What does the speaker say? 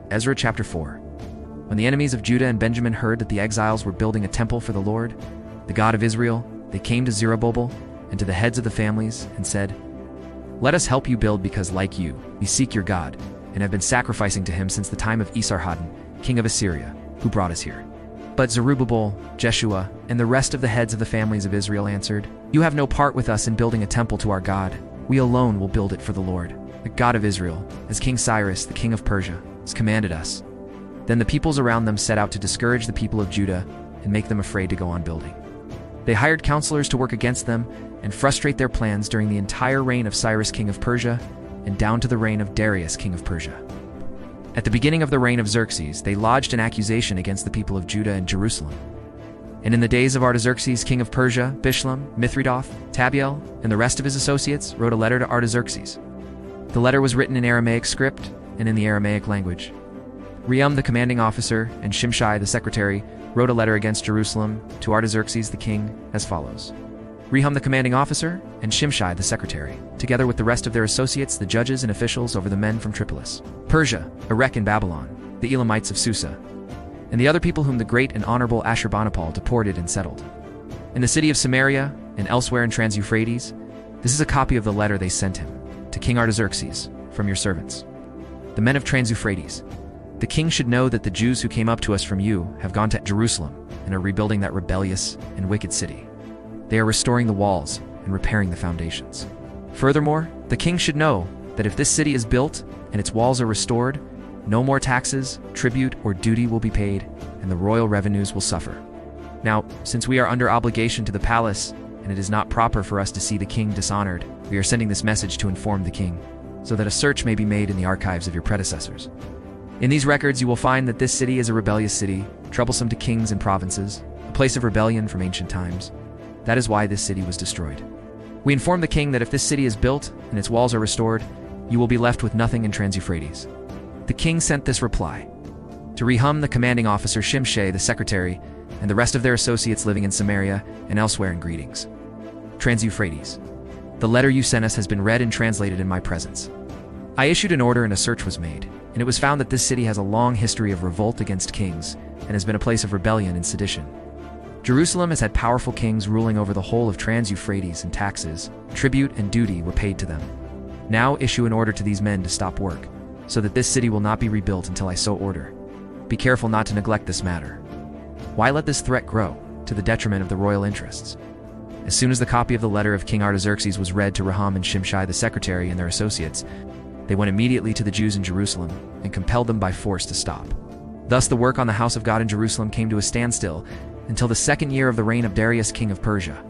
Ezra Chapter 4. When the enemies of Judah and Benjamin heard that the exiles were building a temple for the Lord, the God of Israel, they came to Zerubbabel and to the heads of the families and said, "Let us help you build because, like you, we seek your God and have been sacrificing to him since the time of Esarhaddon, king of Assyria, who brought us here." But Zerubbabel, Jeshua, and the rest of the heads of the families of Israel answered, "You have no part with us in building a temple to our God. We alone will build it for the Lord, the God of Israel, as King Cyrus, the king of Persia, has commanded us." Then the peoples around them set out to discourage the people of Judah and make them afraid to go on building. They hired counselors to work against them and frustrate their plans during the entire reign of Cyrus, king of Persia, and down to the reign of Darius, king of Persia. At the beginning of the reign of Xerxes, they lodged an accusation against the people of Judah and Jerusalem. And in the days of Artaxerxes, king of Persia, Bishlam, Mithridath, Tabiel, and the rest of his associates wrote a letter to Artaxerxes. The letter was written in Aramaic script and in the Aramaic language. Rehum, the commanding officer, and Shimshai, the secretary, wrote a letter against Jerusalem to Artaxerxes the king as follows. Rehum, the commanding officer, and Shimshai, the secretary, together with the rest of their associates, the judges and officials over the men from Tripolis, Persia, Erech and Babylon, the Elamites of Susa, and the other people whom the great and honorable Ashurbanipal deported and settled. In the city of Samaria and elsewhere in Trans-Euphrates, this is a copy of the letter they sent him, to King Artaxerxes, from your servants. The men of Trans-Euphrates, the king should know that the Jews who came up to us from you have gone to Jerusalem and are rebuilding that rebellious and wicked city. They are restoring the walls and repairing the foundations. Furthermore, the king should know that if this city is built and its walls are restored, no more taxes, tribute, or duty will be paid, and the royal revenues will suffer. Now, since we are under obligation to the palace, and it is not proper for us to see the king dishonored, we are sending this message to inform the king, so that a search may be made in the archives of your predecessors. In these records you will find that this city is a rebellious city, troublesome to kings and provinces, a place of rebellion from ancient times. That is why this city was destroyed. We inform the king that if this city is built and its walls are restored, you will be left with nothing in Trans-Euphrates. The king sent this reply to Rehum, the commanding officer, Shimshai, the secretary, and the rest of their associates living in Samaria and elsewhere in greetings. Trans-Euphrates. The letter you sent us has been read and translated in my presence. I issued an order and a search was made, and it was found that this city has a long history of revolt against kings and has been a place of rebellion and sedition. Jerusalem has had powerful kings ruling over the whole of Trans-Euphrates, and taxes, tribute, and duty were paid to them. Now issue an order to these men to stop work, so that this city will not be rebuilt until I so order. Be careful not to neglect this matter. Why let this threat grow, to the detriment of the royal interests? As soon as the copy of the letter of King Artaxerxes was read to Rehum and Shimshai the secretary and their associates, they went immediately to the Jews in Jerusalem and compelled them by force to stop. Thus the work on the house of God in Jerusalem came to a standstill until the second year of the reign of Darius king of Persia.